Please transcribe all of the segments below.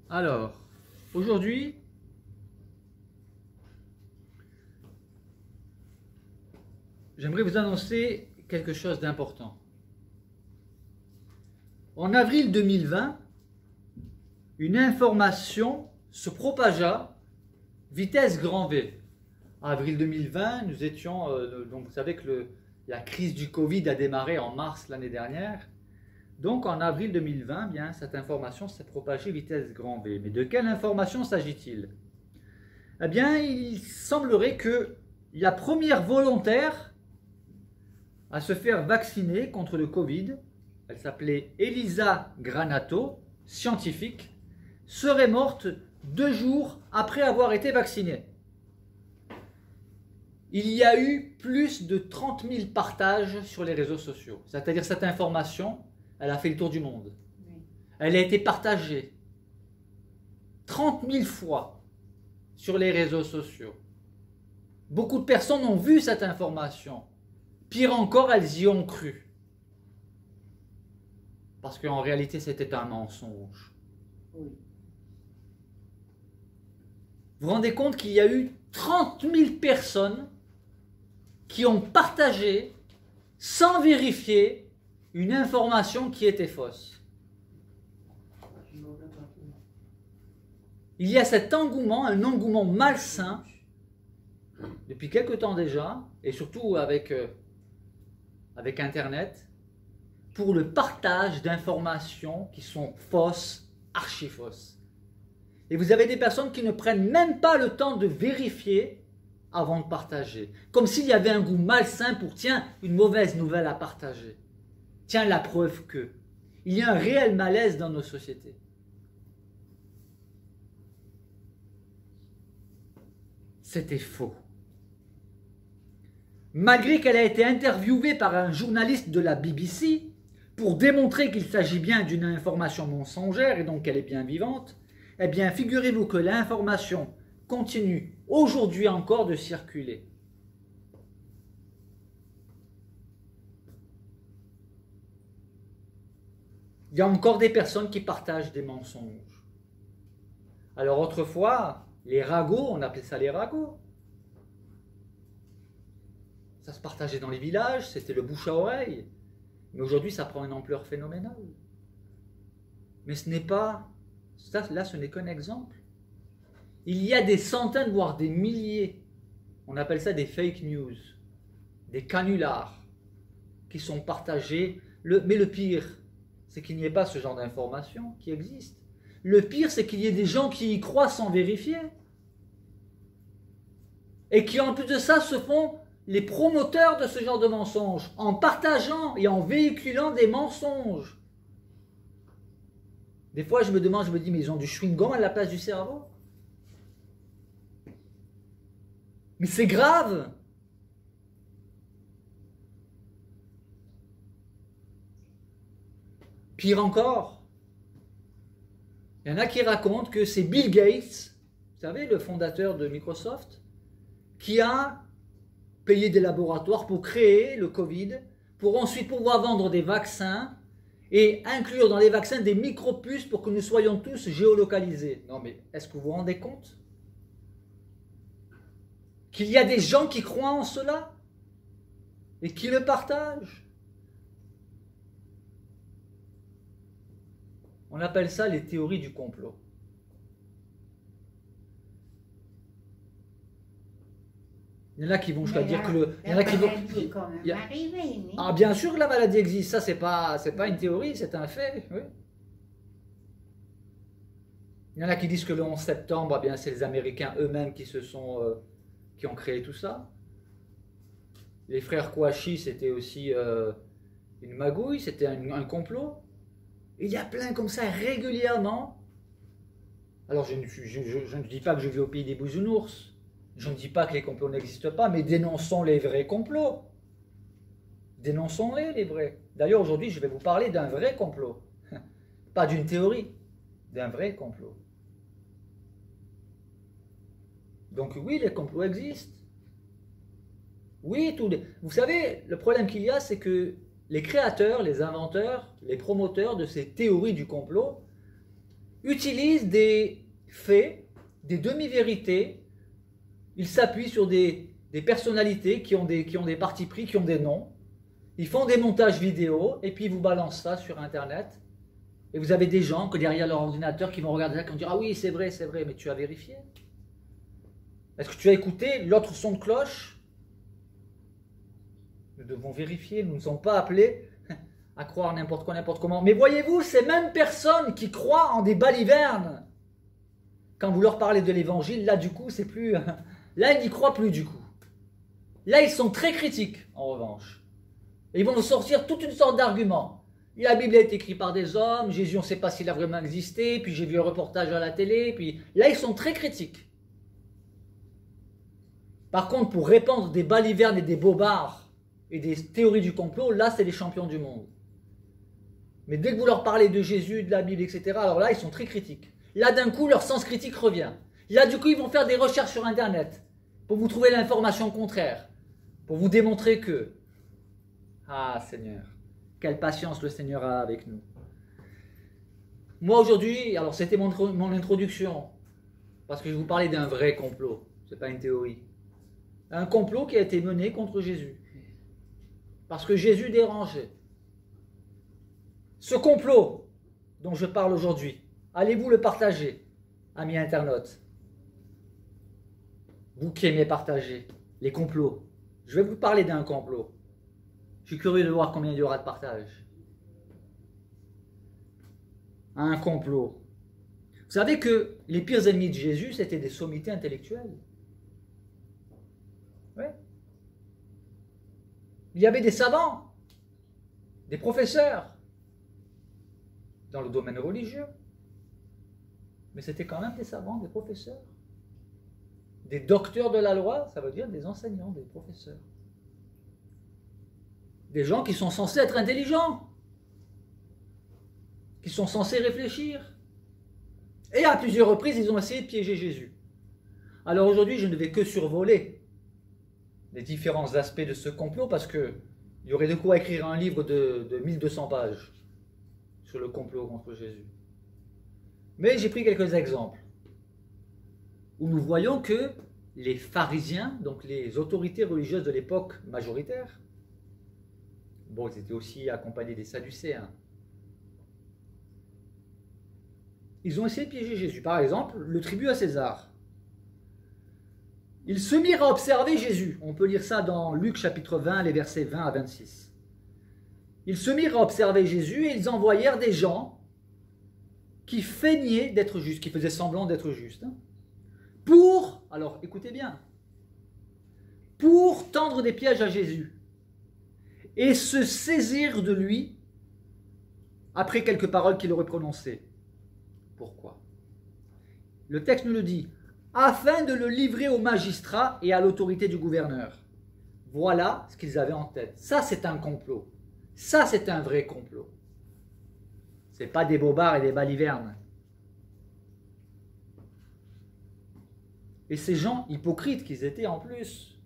Alors, aujourd'hui, j'aimerais vous annoncer quelque chose d'important. En avril 2020, une information se propagea vitesse grand V. En avril 2020, nous étions, donc vous savez que la crise du Covid a démarré en mars l'année dernière. Donc en avril 2020, bien, cette information s'est propagée vitesse grand V. Mais de quelle information s'agit-il? Eh bien, il semblerait que la première volontaire à se faire vacciner contre le Covid, elle s'appelait Elisa Granato, scientifique, serait morte 2 jours après avoir été vaccinée. Il y a eu plus de 30 000 partages sur les réseaux sociaux. C'est-à-dire cette information, elle a fait le tour du monde. Oui. Elle a été partagée 30 000 fois sur les réseaux sociaux. Beaucoup de personnes ont vu cette information. Pire encore, elles y ont cru. Parce qu'en réalité, c'était un mensonge. Oui. Vous vous rendez compte qu'il y a eu 30 000 personnes qui ont partagé, sans vérifier, une information qui était fausse. Il y a cet engouement, un engouement malsain, depuis quelque temps déjà, et surtout avec Internet, pour le partage d'informations qui sont fausses, archi-fausses. Et vous avez des personnes qui ne prennent même pas le temps de vérifier avant de partager. Comme s'il y avait un goût malsain pour, tiens, une mauvaise nouvelle à partager. Tiens, la preuve que. Il y a un réel malaise dans nos sociétés. C'était faux. Malgré qu'elle a été interviewée par un journaliste de la BBC pour démontrer qu'il s'agit bien d'une information mensongère et donc qu'elle est bien vivante, eh bien, figurez-vous que l'information continue aujourd'hui encore de circuler. Il y a encore des personnes qui partagent des mensonges. Alors autrefois, les ragots, on appelait ça les ragots. Ça se partageait dans les villages, c'était le bouche à oreille. Mais aujourd'hui, ça prend une ampleur phénoménale. Mais ce n'est pas... Là, ce n'est qu'un exemple. Il y a des centaines, voire des milliers, on appelle ça des fake news, des canulars, qui sont partagés. Mais le pire, c'est qu'il n'y ait pas ce genre d'informations qui existent. Le pire, c'est qu'il y ait des gens qui y croient sans vérifier. Et qui, en plus de ça, se font les promoteurs de ce genre de mensonges, en partageant et en véhiculant des mensonges. Des fois, je me dis, mais ils ont du chewing-gum à la place du cerveau? Mais c'est grave! Pire encore, il y en a qui racontent que c'est Bill Gates, vous savez, le fondateur de Microsoft, qui a payé des laboratoires pour créer le Covid, pour ensuite pouvoir vendre des vaccins et inclure dans les vaccins des micropuces pour que nous soyons tous géolocalisés. Non mais, est-ce que vous vous rendez compte qu'il y a des gens qui croient en cela et qui le partagent? On appelle ça les théories du complot. Il y en a qui vont jusqu'à dire que le... Il y en a qui vont... Ah, bien sûr que la maladie existe, ça c'est pas une théorie, c'est un fait. Oui. Il y en a qui disent que le 11 septembre, eh bien c'est les Américains eux-mêmes qui ont créé tout ça. Les frères Kouachi, c'était aussi une magouille, c'était un complot. Et il y a plein comme ça régulièrement. Alors je ne dis pas que je vis au pays des bisounours. Je ne dis pas que les complots n'existent pas, mais dénonçons les vrais complots. Dénonçons-les, les vrais. D'ailleurs, aujourd'hui, je vais vous parler d'un vrai complot. Pas d'une théorie, d'un vrai complot. Donc oui, les complots existent. Oui, vous savez, le problème qu'il y a, c'est que les créateurs, les inventeurs, les promoteurs de ces théories du complot utilisent des faits, des demi-vérités. Ils s'appuient sur des personnalités qui ont des partis pris, qui ont des noms. Ils font des montages vidéo et puis ils vous balancent ça sur Internet. Et vous avez des gens que derrière leur ordinateur qui vont regarder ça et qui vont dire « Ah oui, c'est vrai, mais tu as vérifié? Est-ce que tu as écouté l'autre son de cloche ?» Nous devons vérifier, nous ne sommes pas appelés à croire n'importe quoi, n'importe comment. Mais voyez-vous, ces mêmes personnes qui croient en des balivernes, quand vous leur parlez de l'évangile, là du coup, c'est plus... Là, ils n'y croient plus du coup. Là, ils sont très critiques, en revanche. Et ils vont nous sortir toute une sorte d'arguments. La Bible a été écrite par des hommes, Jésus, on ne sait pas s'il a vraiment existé, puis j'ai vu un reportage à la télé, puis... Là, ils sont très critiques. Par contre, pour répandre des balivernes et des bobards et des théories du complot, là, c'est les champions du monde. Mais dès que vous leur parlez de Jésus, de la Bible, etc., alors là, ils sont très critiques. Là, d'un coup, leur sens critique revient. Là, du coup, ils vont faire des recherches sur Internet pour vous trouver l'information contraire, pour vous démontrer que... Ah, Seigneur, quelle patience le Seigneur a avec nous. Moi, aujourd'hui, alors c'était mon introduction, parce que je vais vous parler d'un vrai complot, ce n'est pas une théorie. Un complot qui a été mené contre Jésus, parce que Jésus dérangeait. Ce complot dont je parle aujourd'hui, allez-vous le partager, amis internautes? Vous qui aimez partager les complots, je vais vous parler d'un complot. Je suis curieux de voir combien il y aura de partage. Un complot. Vous savez que les pires ennemis de Jésus, c'était des sommités intellectuelles. Oui. Il y avait des savants, des professeurs, dans le domaine religieux. Mais c'était quand même des savants, des professeurs. Des docteurs de la loi, ça veut dire des enseignants, des professeurs. Des gens qui sont censés être intelligents, qui sont censés réfléchir. Et à plusieurs reprises, ils ont essayé de piéger Jésus. Alors aujourd'hui, je ne vais que survoler les différents aspects de ce complot, parce qu'il y aurait de quoi écrire un livre de 1200 pages sur le complot contre Jésus. Mais j'ai pris quelques exemples où nous voyons que les pharisiens, donc les autorités religieuses de l'époque majoritaire, bon, ils étaient aussi accompagnés des Sadducéens, ils ont essayé de piéger Jésus. Par exemple, le tribut à César. Ils se mirent à observer Jésus. On peut lire ça dans Luc chapitre 20, les versets 20 à 26. Ils se mirent à observer Jésus et ils envoyèrent des gens qui feignaient d'être justes, qui faisaient semblant d'être justes, pour, alors écoutez bien, pour tendre des pièges à Jésus et se saisir de lui après quelques paroles qu'il aurait prononcées. Pourquoi? Le texte nous le dit, afin de le livrer au magistrat et à l'autorité du gouverneur. Voilà ce qu'ils avaient en tête. Ça, c'est un complot. Ça, c'est un vrai complot. Ce n'est pas des bobards et des balivernes. Et ces gens hypocrites qu'ils étaient en plus,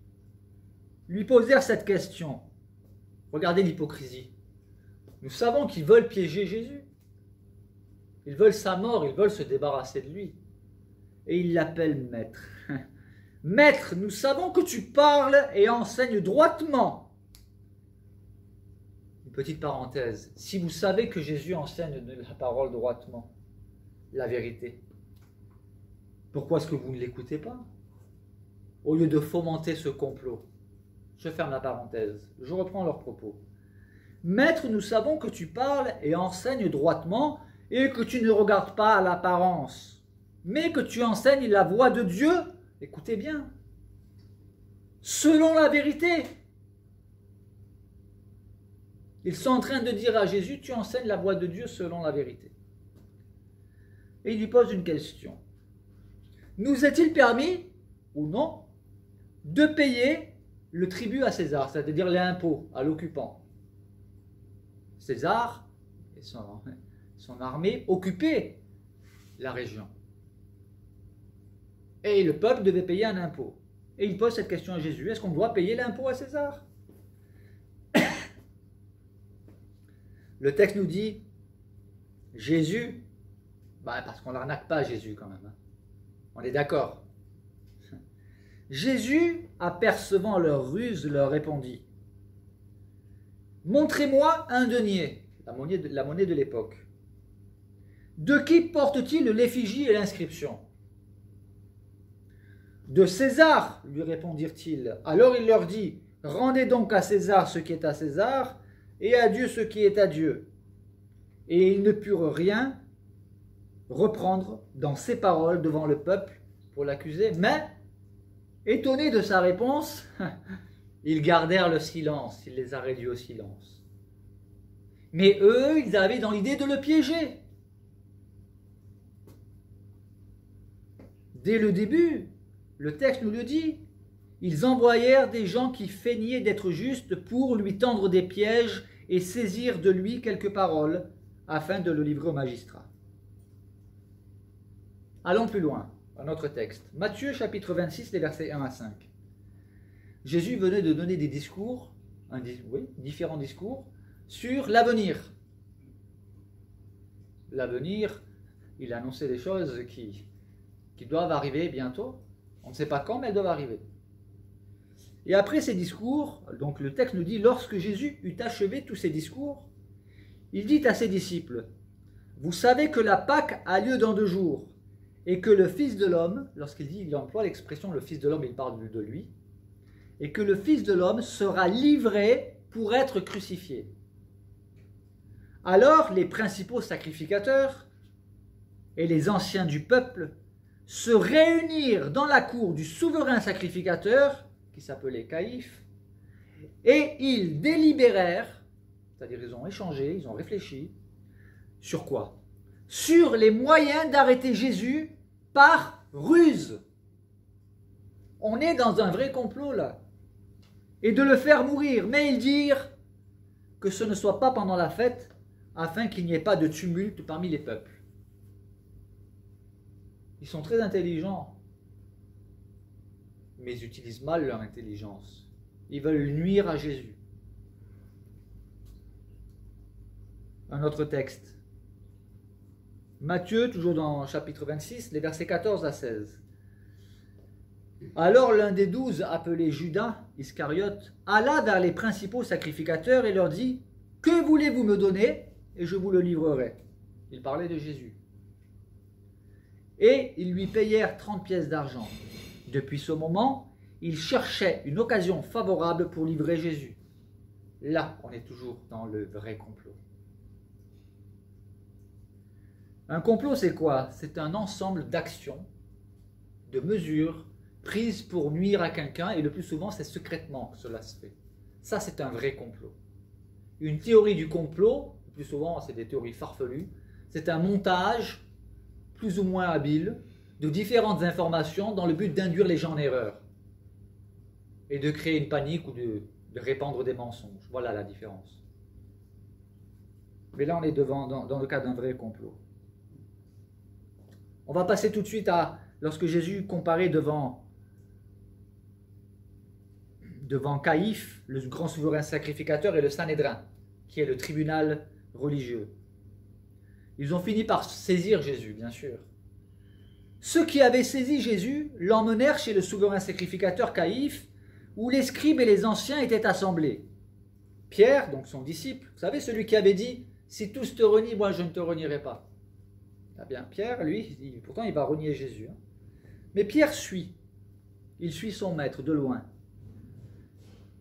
lui posèrent cette question. Regardez l'hypocrisie. Nous savons qu'ils veulent piéger Jésus. Ils veulent sa mort, ils veulent se débarrasser de lui. Et ils l'appellent maître. Maître, nous savons que tu parles et enseignes droitement. Une petite parenthèse. Si vous savez que Jésus enseigne la parole droitement, la vérité, pourquoi est-ce que vous ne l'écoutez pas? Au lieu de fomenter ce complot. Je ferme la parenthèse. Je reprends leurs propos. Maître, nous savons que tu parles et enseignes droitement et que tu ne regardes pas à l'apparence, mais que tu enseignes la voie de Dieu, écoutez bien, selon la vérité. Ils sont en train de dire à Jésus, tu enseignes la voie de Dieu selon la vérité. Et il lui pose une question. Nous est-il permis, ou non, de payer le tribut à César, c'est-à-dire l'impôt à l'occupant? César et son armée occupaient la région. Et le peuple devait payer un impôt. Et il pose cette question à Jésus, est-ce qu'on doit payer l'impôt à César? Le texte nous dit, Jésus Bah, parce qu'on l'arnaque pas Jésus quand même. Hein. On est d'accord. Jésus, apercevant leur ruse, leur répondit: montrez-moi un denier, la monnaie de l'époque. De qui porte-t-il l'effigie et l'inscription? De César, lui répondirent-ils. Alors il leur dit: rendez donc à César ce qui est à César, et à Dieu ce qui est à Dieu. Et ils ne purent rien reprendre dans ses paroles devant le peuple pour l'accuser, mais, étonnés de sa réponse, ils gardèrent le silence, il les a réduits au silence. Mais eux, ils avaient dans l'idée de le piéger. Dès le début, le texte nous le dit, ils envoyèrent des gens qui feignaient d'être justes pour lui tendre des pièges et saisir de lui quelques paroles afin de le livrer au magistrat. Allons plus loin, à notre texte. Matthieu chapitre 26, les versets 1 à 5. Jésus venait de donner des discours, différents discours, sur l'avenir. L'avenir, il a annoncé des choses qui doivent arriver bientôt. On ne sait pas quand, mais elles doivent arriver. Et après ces discours, donc le texte nous dit, lorsque Jésus eut achevé tous ces discours, il dit à ses disciples: vous savez que la Pâque a lieu dans 2 jours, et que le Fils de l'homme, il emploie l'expression le Fils de l'homme, il parle de lui, et que le Fils de l'homme sera livré pour être crucifié. Alors les principaux sacrificateurs et les anciens du peuple se réunirent dans la cour du souverain sacrificateur, qui s'appelait Caïphe, et ils délibérèrent, c'est-à-dire ils ont échangé, ils ont réfléchi, sur quoi? Sur les moyens d'arrêter Jésus par ruse. On est dans un vrai complot là. Et de le faire mourir. Mais ils dirent que ce ne soit pas pendant la fête, afin qu'il n'y ait pas de tumulte parmi les peuples. Ils sont très intelligents, mais ils utilisent mal leur intelligence. Ils veulent nuire à Jésus. Un autre texte. Matthieu, toujours dans chapitre 26, les versets 14 à 16. Alors l'un des 12, appelé Judas Iscariote, alla vers les principaux sacrificateurs et leur dit: que voulez-vous me donner et je vous le livrerai. Il parlait de Jésus. Et ils lui payèrent 30 pièces d'argent. Depuis ce moment, ils cherchaient une occasion favorable pour livrer Jésus. Là, on est toujours dans le vrai complot. Un complot, c'est quoi? C'est un ensemble d'actions, de mesures prises pour nuire à quelqu'un, et le plus souvent, c'est secrètement que cela se fait. Ça, c'est un vrai complot. Une théorie du complot, le plus souvent, c'est des théories farfelues, c'est un montage plus ou moins habile de différentes informations dans le but d'induire les gens en erreur et de créer une panique ou de répandre des mensonges. Voilà la différence. Mais là, on est dans le cas d'un vrai complot. On va passer tout de suite à lorsque Jésus comparait devant Caïphe, le grand souverain sacrificateur, et le Sanhédrin, qui est le tribunal religieux. Ils ont fini par saisir Jésus, bien sûr. Ceux qui avaient saisi Jésus l'emmenèrent chez le souverain sacrificateur Caïphe, où les scribes et les anciens étaient assemblés. Pierre, donc son disciple, vous savez, celui qui avait dit « Si tous te renient, moi je ne te renierai pas ». Eh bien, Pierre, lui, pourtant il va renier Jésus. Hein. Mais Pierre suit. Il suit son maître de loin.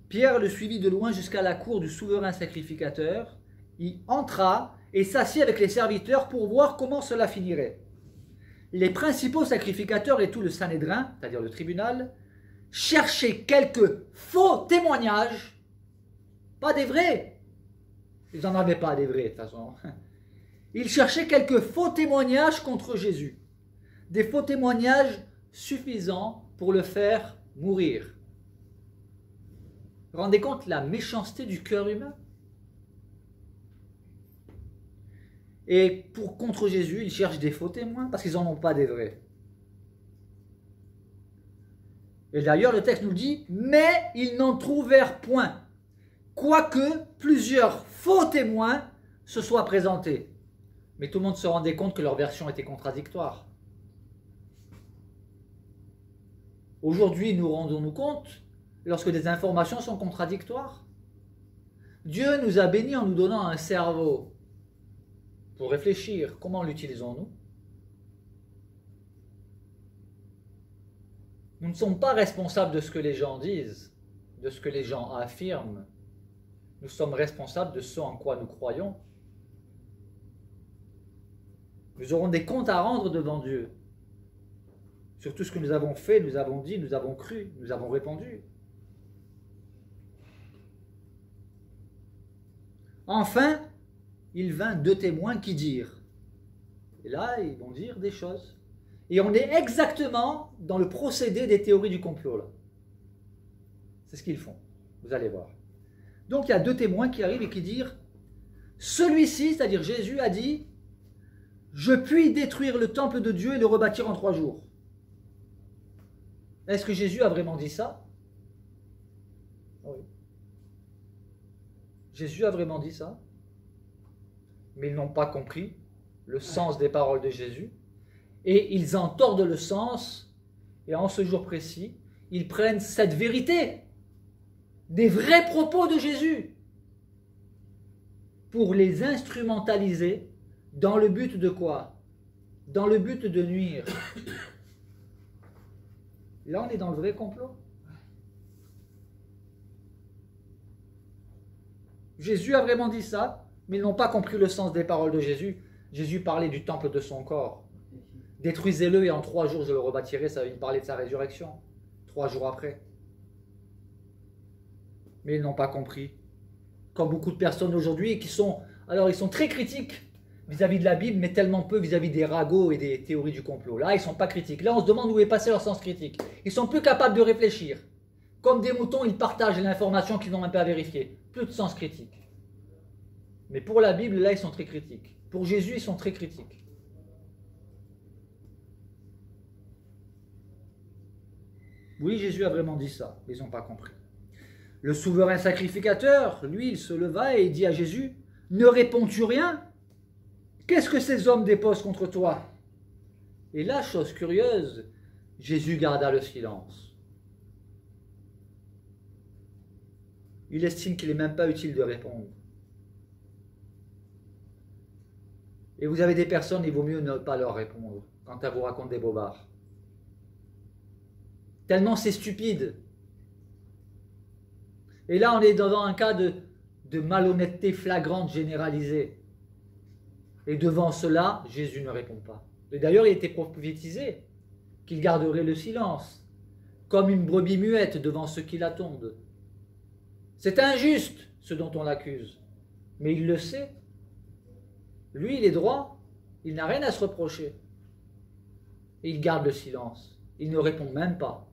Pierre le suivit de loin jusqu'à la cour du souverain sacrificateur. Il entra et s'assit avec les serviteurs pour voir comment cela finirait. Les principaux sacrificateurs et tout le Sanhédrin, c'est-à-dire le tribunal, cherchaient quelques faux témoignages, pas des vrais. Ils n'en avaient pas des vrais de toute façon. Ils cherchaient quelques faux témoignages contre Jésus. Des faux témoignages suffisants pour le faire mourir. Vous vous rendez compte la méchanceté du cœur humain? Et contre Jésus, ils cherchent des faux témoins parce qu'ils n'en ont pas des vrais. Et d'ailleurs, le texte nous dit, mais ils n'en trouvèrent point, quoique plusieurs faux témoins se soient présentés. Mais tout le monde se rendait compte que leur version était contradictoire. Aujourd'hui, nous rendons-nous compte lorsque des informations sont contradictoires? Dieu nous a bénis en nous donnant un cerveau pour réfléchir. Comment l'utilisons-nous? Nous ne sommes pas responsables de ce que les gens disent, de ce que les gens affirment. Nous sommes responsables de ce en quoi nous croyons. Nous aurons des comptes à rendre devant Dieu sur tout ce que nous avons fait, nous avons dit, nous avons cru, nous avons répondu. Enfin, il vint 2 témoins qui dirent. Et là, ils vont dire des choses. Et on est exactement dans le procédé des théories du complot, là. C'est ce qu'ils font. Vous allez voir. Donc, il y a 2 témoins qui arrivent et qui disent, celui-ci, c'est-à-dire Jésus, a dit, je puis détruire le temple de Dieu et le rebâtir en 3 jours. Est-ce que Jésus a vraiment dit ça? Oui. Jésus a vraiment dit ça? Mais ils n'ont pas compris le sens des paroles de Jésus. Et ils en tordent le sens. Et en ce jour précis, ils prennent cette vérité, des vrais propos de Jésus, pour les instrumentaliser dans le but de quoi? Dans le but de nuire. Là, on est dans le vrai complot. Jésus a vraiment dit ça, mais ils n'ont pas compris le sens des paroles de Jésus. Jésus parlait du temple de son corps. Détruisez-le et en 3 jours je le rebâtirai. Ça, il parlait de sa résurrection. 3 jours après. Mais ils n'ont pas compris. Comme beaucoup de personnes aujourd'hui qui sont... Alors, ils sont très critiques vis-à-vis de la Bible, mais tellement peu vis-à-vis des ragots et des théories du complot. Là, ils ne sont pas critiques. Là, on se demande où est passé leur sens critique. Ils sont plus capables de réfléchir. Comme des moutons, ils partagent l'information qu'ils n'ont même pas vérifiée. Plus de sens critique. Mais pour la Bible, là, ils sont très critiques. Pour Jésus, ils sont très critiques. Oui, Jésus a vraiment dit ça. Ils n'ont pas compris. Le souverain sacrificateur, lui, il se leva et il dit à Jésus, « Ne réponds-tu rien? Qu'est-ce que ces hommes déposent contre toi ?» Et là, chose curieuse, Jésus garda le silence. Il estime qu'il n'est même pas utile de répondre. Et vous avez des personnes, il vaut mieux ne pas leur répondre quand elles vous racontent des bobards. Tellement c'est stupide. Et là, on est dans un cas de malhonnêteté flagrante généralisée. Et devant cela, Jésus ne répond pas. Et d'ailleurs, il était prophétisé qu'il garderait le silence, comme une brebis muette devant ceux qui l'attendent. C'est injuste ce dont on l'accuse, mais il le sait. Lui, il est droit, il n'a rien à se reprocher. Et il garde le silence, il ne répond même pas.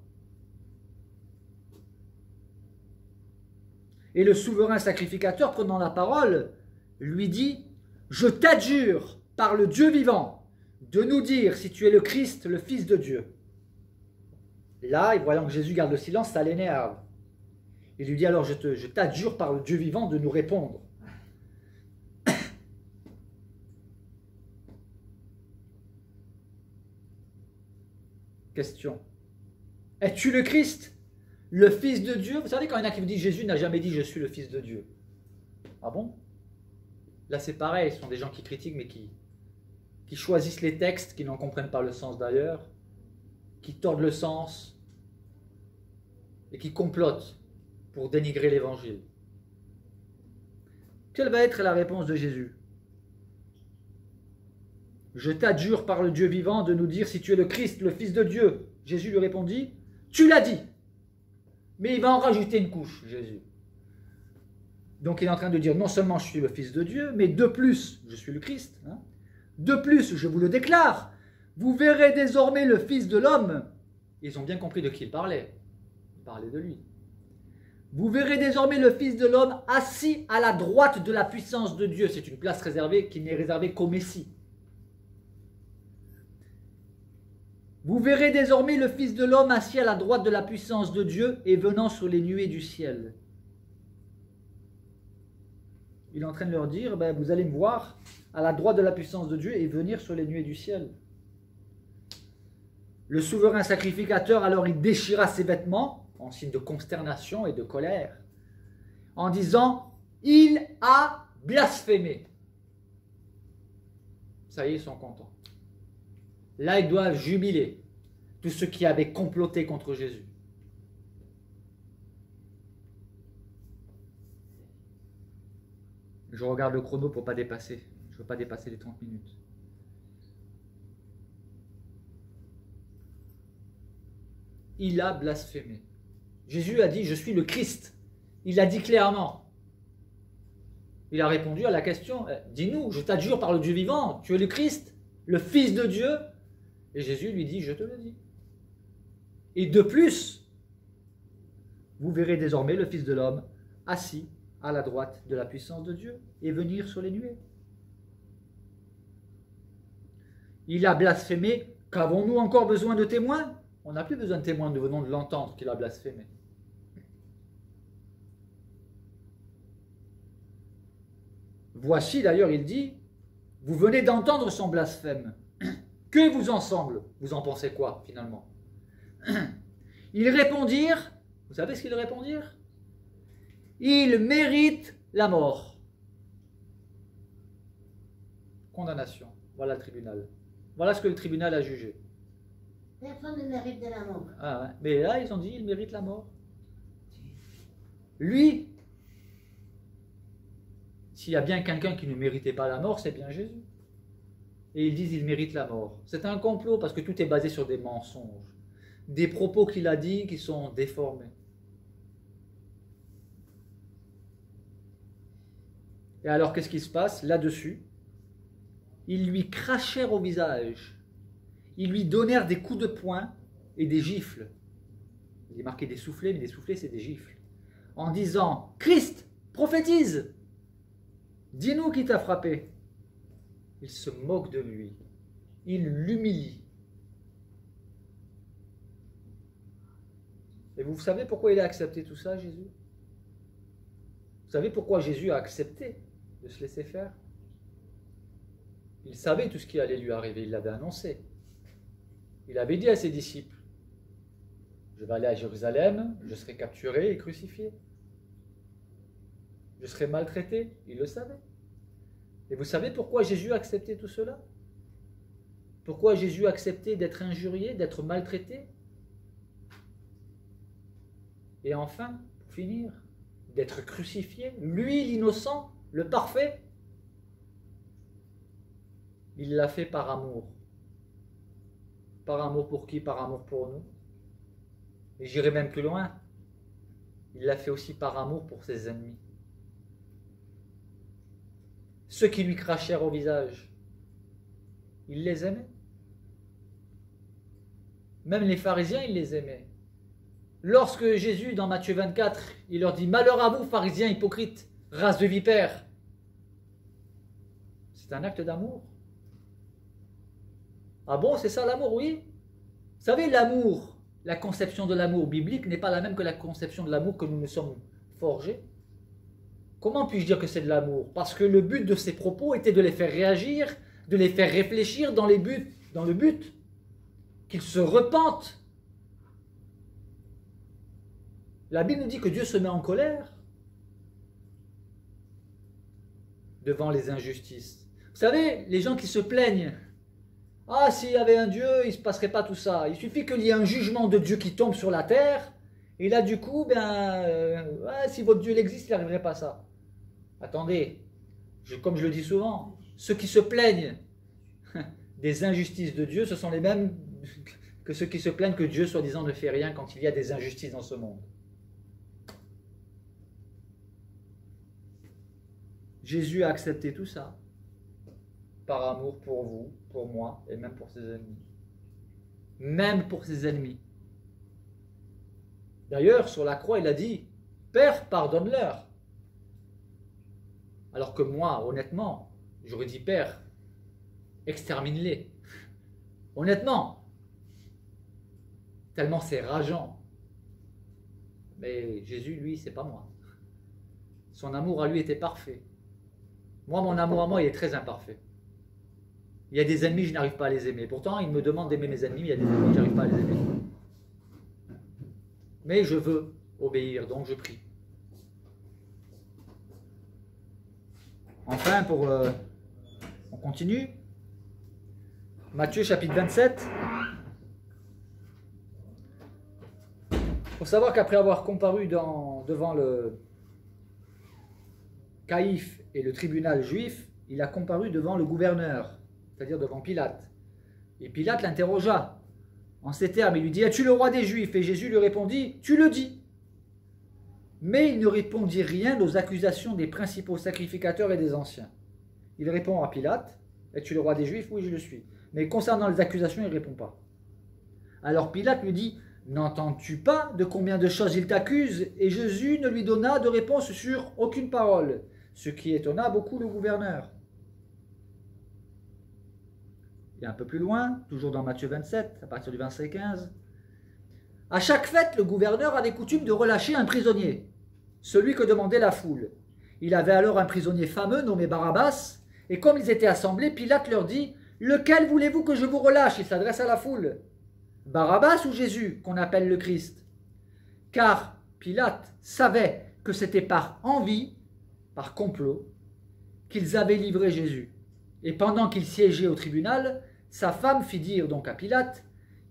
Et le souverain sacrificateur, prenant la parole, lui dit, « Je t'adjure par le Dieu vivant de nous dire si tu es le Christ, le Fils de Dieu. » Là, voyant que Jésus garde le silence, ça l'énerve. Il lui dit alors, je t'adjure par le Dieu vivant de nous répondre. Question. Es-tu le Christ, le Fils de Dieu? Vous savez, quand il y en a qui vous disent Jésus n'a jamais dit je suis le Fils de Dieu. Ah bon? Là, c'est pareil, ce sont des gens qui critiquent, mais qui choisissent les textes, qui n'en comprennent pas le sens d'ailleurs, qui tordent le sens et qui complotent pour dénigrer l'évangile. Quelle va être la réponse de Jésus? Je t'adjure par le Dieu vivant de nous dire si tu es le Christ, le Fils de Dieu. Jésus lui répondit, tu l'as dit. Mais il va en rajouter une couche, Jésus. Donc il est en train de dire non seulement je suis le Fils de Dieu, mais de plus, je suis le Christ. Hein. De plus, je vous le déclare, vous verrez désormais le Fils de l'homme. Ils ont bien compris de qui il parlait. Il parlait de lui. Vous verrez désormais le Fils de l'homme assis à la droite de la puissance de Dieu. C'est une place réservée qui n'est réservée qu'au Messie. Vous verrez désormais le Fils de l'homme assis à la droite de la puissance de Dieu et venant sur les nuées du ciel. Il est en train de leur dire, ben, vous allez me voir à la droite de la puissance de Dieu et venir sur les nuées du ciel. Le souverain sacrificateur, alors, il déchira ses vêtements en signe de consternation et de colère, en disant, il a blasphémé. Ça y est, ils sont contents. Là, ils doivent jubiler, tous ceux qui avaient comploté contre Jésus. Je regarde le chrono pour ne pas dépasser. Je ne veux pas dépasser les 30 minutes. Il a blasphémé. Jésus a dit, je suis le Christ. Il l'a dit clairement. Il a répondu à la question, dis-nous, je t'adjure par le Dieu vivant, tu es le Christ, le Fils de Dieu. Et Jésus lui dit, je te le dis. Et de plus, vous verrez désormais le Fils de l'homme assis à la droite de la puissance de Dieu et venir sur les nuées. Il a blasphémé, qu'avons-nous encore besoin de témoins? On n'a plus besoin de témoins, nous venons de l'entendre qu'il a blasphémé. Voici d'ailleurs, il dit, vous venez d'entendre son blasphème. Que vous ensemble, vous en pensez quoi finalement? Ils répondirent, vous savez ce qu'ils répondirent? Il mérite la mort. Condamnation. Voilà le tribunal. Voilà ce que le tribunal a jugé. Personne ne mérite de la mort. Ah ouais. Mais là, ils ont dit, il mérite la mort. Lui, s'il y a bien quelqu'un qui ne méritait pas la mort, c'est bien Jésus. Et ils disent, il mérite la mort. C'est un complot parce que tout est basé sur des mensonges. Des propos qu'il a dit qui sont déformés. Et alors, qu'est-ce qui se passe là-dessus? Ils lui crachèrent au visage. Ils lui donnèrent des coups de poing et des gifles. Il est marqué des soufflets, mais des soufflets, c'est des gifles. En disant, Christ, prophétise! Dis-nous qui t'a frappé. Il se moque de lui. Il l'humilie. Et vous savez pourquoi il a accepté tout ça, Jésus? Vous savez pourquoi Jésus a accepté de se laisser faire? Il savait tout ce qui allait lui arriver, il l'avait annoncé. Il avait dit à ses disciples, je vais aller à Jérusalem, je serai capturé et crucifié. Je serai maltraité, il le savait. Et vous savez pourquoi Jésus a accepté tout cela? Pourquoi Jésus a accepté d'être injurié, d'être maltraité? Et enfin, pour finir, d'être crucifié, lui l'innocent, le parfait. Il l'a fait par amour. Par amour pour qui? Par amour pour nous. Et j'irai même plus loin. Il l'a fait aussi par amour pour ses ennemis. Ceux qui lui crachèrent au visage, il les aimait. Même les pharisiens, il les aimait. Lorsque Jésus, dans Matthieu 24, il leur dit « Malheur à vous, pharisiens hypocrites, race de vipères !» C'est un acte d'amour. Ah bon, c'est ça l'amour? Oui. Vous savez, l'amour, la conception de l'amour biblique n'est pas la même que la conception de l'amour que nous nous sommes forgés. Comment puis-je dire que c'est de l'amour? Parce que le but de ces propos était de les faire réagir, de les faire réfléchir dans le but qu'ils se repentent. La Bible nous dit que Dieu se met en colère devant les injustices. Vous savez, les gens qui se plaignent, ah, s'il y avait un Dieu, il ne se passerait pas tout ça. Il suffit qu'il y ait un jugement de Dieu qui tombe sur la terre, et là, du coup, si votre Dieu existe, il n'arriverait pas à ça. Attendez, comme je le dis souvent, ceux qui se plaignent des injustices de Dieu, ce sont les mêmes que ceux qui se plaignent que Dieu, soi-disant, ne fait rien quand il y a des injustices dans ce monde. Jésus a accepté tout ça par amour pour vous, pour moi et même pour ses ennemis. Même pour ses ennemis. D'ailleurs, sur la croix, il a dit « Père, pardonne-leur ». Alors que moi, honnêtement, j'aurais dit « Père, extermine-les ». Honnêtement. Tellement c'est rageant. Mais Jésus, lui, c'est pas moi. Son amour à lui était parfait. Moi, mon amour à moi, il est très imparfait. Il y a des ennemis, je n'arrive pas à les aimer. Pourtant, il me demande d'aimer mes ennemis, il y a des ennemis, je n'arrive pas à les aimer. Mais je veux obéir, donc je prie. Enfin, on continue. Matthieu chapitre 27. Il faut savoir qu'après avoir comparu devant le Caïphe et le tribunal juif, il a comparu devant le gouverneur, c'est-à-dire devant Pilate. Et Pilate l'interrogea en ces termes. Il lui dit: es-tu le roi des Juifs? Et Jésus lui répondit: tu le dis. Mais il ne répondit rien aux accusations des principaux sacrificateurs et des anciens. Il répond à Pilate: es-tu le roi des Juifs? Oui, je le suis. Mais concernant les accusations, il ne répond pas. Alors Pilate lui dit: n'entends-tu pas de combien de choses il t'accuse? Et Jésus ne lui donna de réponse sur aucune parole, ce qui étonna beaucoup le gouverneur. Et un peu plus loin, toujours dans Matthieu 27, à partir du verset 15, à chaque fête, le gouverneur avait coutume de relâcher un prisonnier, celui que demandait la foule. Il avait alors un prisonnier fameux nommé Barabbas, et comme ils étaient assemblés, Pilate leur dit: lequel voulez-vous que je vous relâche? Il s'adresse à la foule. Barabbas ou Jésus, qu'on appelle le Christ? Car Pilate savait que c'était par envie, par complot, qu'ils avaient livré Jésus. Et pendant qu'il siégeait au tribunal, sa femme fit dire donc à Pilate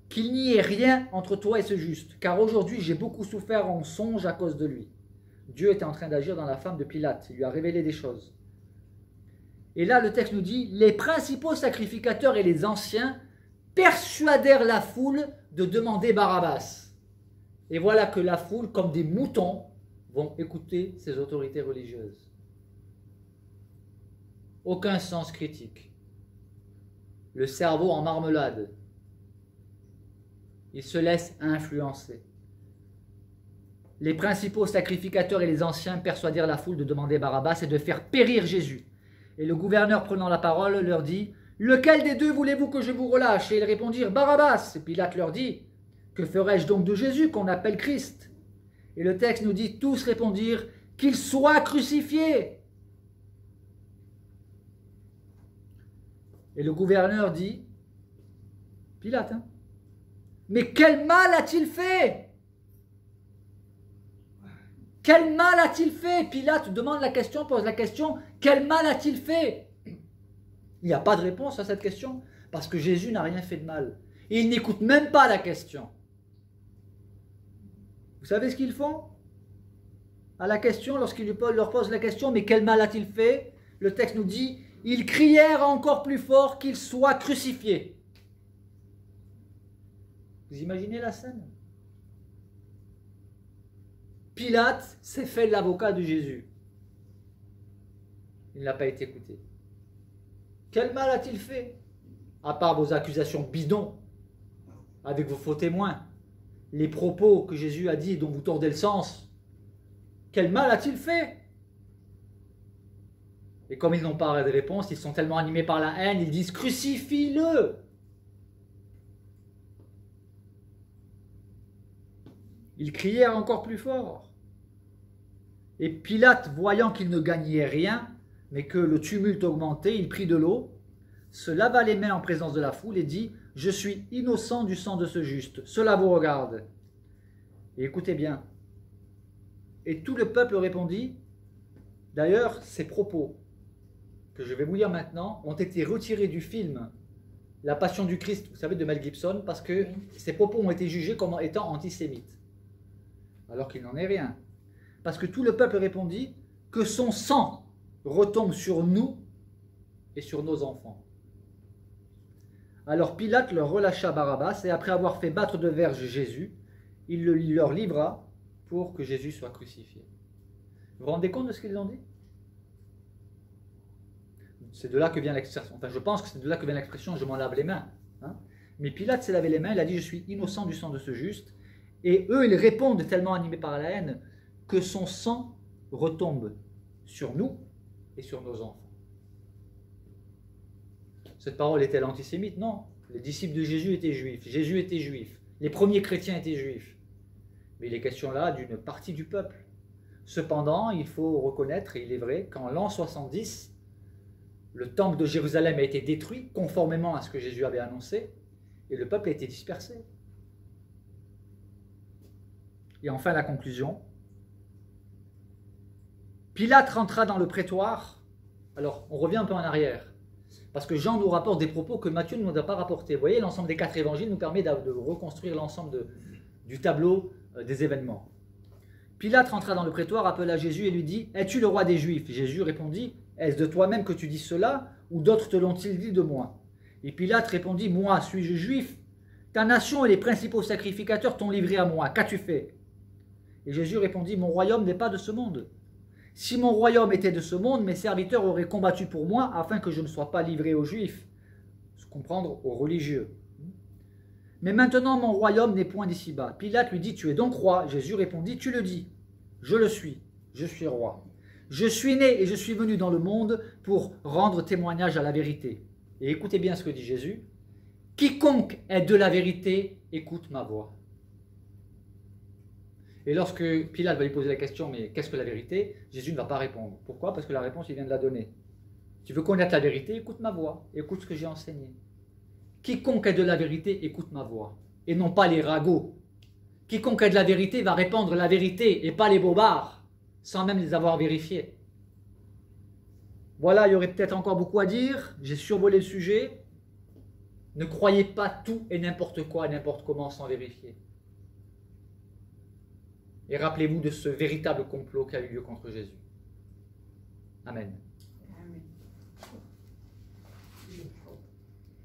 qu'il n'y ait rien entre toi et ce juste, car aujourd'hui j'ai beaucoup souffert en songe à cause de lui. Dieu était en train d'agir dans la femme de Pilate, il lui a révélé des choses. Et là le texte nous dit: les principaux sacrificateurs et les anciens persuadèrent la foule de demander Barabbas. Et voilà que la foule, comme des moutons, vont écouter ces autorités religieuses. Aucun sens critique. Le cerveau en marmelade. Il se laisse influencer. Les principaux sacrificateurs et les anciens persuadèrent la foule de demander Barabbas et de faire périr Jésus. Et le gouverneur, prenant la parole, leur dit: lequel des deux voulez-vous que je vous relâche? Et ils répondirent: Barabbas. Et Pilate leur dit: que ferai-je donc de Jésus qu'on appelle Christ? Et le texte nous dit: tous répondirent: qu'il soit crucifié. Et le gouverneur dit, Pilate, mais quel mal a-t-il fait? Quel mal a-t-il fait? Pilate demande la question, pose la question: quel mal a-t-il fait? Il n'y a pas de réponse à cette question, parce que Jésus n'a rien fait de mal. Et ils n'écoutent même pas la question. Vous savez ce qu'ils font? À la question, lorsqu'il leur pose la question: mais quel mal a-t-il fait? Le texte nous dit: ils crièrent encore plus fort qu'il soit crucifié. Vous imaginez la scène? Pilate s'est fait l'avocat de Jésus. Il n'a pas été écouté. Quel mal a-t-il fait? À part vos accusations bidons, avec vos faux témoins, les propos que Jésus a dit et dont vous tordez le sens. Quel mal a-t-il fait? Et comme ils n'ont pas de réponse, ils sont tellement animés par la haine, ils disent: crucifie-le! Ils crièrent encore plus fort. Et Pilate, voyant qu'il ne gagnait rien, mais que le tumulte augmentait, il prit de l'eau, se lava les mains en présence de la foule et dit: je suis innocent du sang de ce juste, cela vous regarde. Et écoutez bien. Et tout le peuple répondit. D'ailleurs, ces propos que je vais vous lire maintenant ont été retirés du film La Passion du Christ, vous savez, de Mel Gibson, parce que ces propos ont été jugés comme étant antisémites, alors qu'il n'en est rien. Parce que tout le peuple répondit: que son sang retombe sur nous et sur nos enfants. Alors Pilate leur relâcha Barabbas, et après avoir fait battre de verge Jésus, il leur livra pour que Jésus soit crucifié. Vous vous rendez compte de ce qu'ils ont dit? C'est de là que vient l'expression. Enfin, je pense que c'est de là que vient l'expression: je m'en lave les mains. Hein? Mais Pilate s'est lavé les mains, il a dit: je suis innocent du sang de ce juste. Et eux, ils répondent, tellement animés par la haine, que son sang retombe sur nous et sur nos enfants. Cette parole est-elle antisémite? Non. Les disciples de Jésus étaient juifs. Jésus était juif. Les premiers chrétiens étaient juifs. Mais il est question là d'une partie du peuple. Cependant, il faut reconnaître, et il est vrai, qu'en l'an 70, le temple de Jérusalem a été détruit, conformément à ce que Jésus avait annoncé, et le peuple a été dispersé. Et enfin, la conclusion. Pilate rentra dans le prétoire. Alors, on revient un peu en arrière, parce que Jean nous rapporte des propos que Matthieu ne nous a pas rapportés. Vous voyez, l'ensemble des 4 évangiles nous permet de reconstruire l'ensemble du tableau des événements. Pilate rentra dans le prétoire, appela Jésus et lui dit « Es-tu le roi des Juifs ?» Jésus répondit « Est-ce de toi-même que tu dis cela, ou d'autres te l'ont-ils dit de moi ?» Et Pilate répondit « Moi, suis-je juif? Ta nation et les principaux sacrificateurs t'ont livré à moi. Qu'as-tu fait ?» Et Jésus répondit « Mon royaume n'est pas de ce monde. Si mon royaume était de ce monde, mes serviteurs auraient combattu pour moi afin que je ne sois pas livré aux Juifs, se comprendre aux religieux. Mais maintenant mon royaume n'est point d'ici-bas. Pilate lui dit, tu es donc roi. Jésus répondit, tu le dis. Je le suis. Je suis roi. Je suis né et je suis venu dans le monde pour rendre témoignage à la vérité. Et écoutez bien ce que dit Jésus. Quiconque est de la vérité, écoute ma voix. Et lorsque Pilate va lui poser la question, mais qu'est-ce que la vérité? Jésus ne va pas répondre. Pourquoi? Parce que la réponse, il vient de la donner. Tu veux connaître la vérité? Écoute ma voix. Écoute ce que j'ai enseigné. Quiconque est de la vérité, écoute ma voix. Et non pas les ragots. Quiconque est de la vérité va répandre la vérité et pas les bobards, sans même les avoir vérifiés. Voilà, il y aurait peut-être encore beaucoup à dire. J'ai survolé le sujet. Ne croyez pas tout et n'importe quoi, n'importe comment, sans vérifier. Et rappelez-vous de ce véritable complot qui a eu lieu contre Jésus. Amen.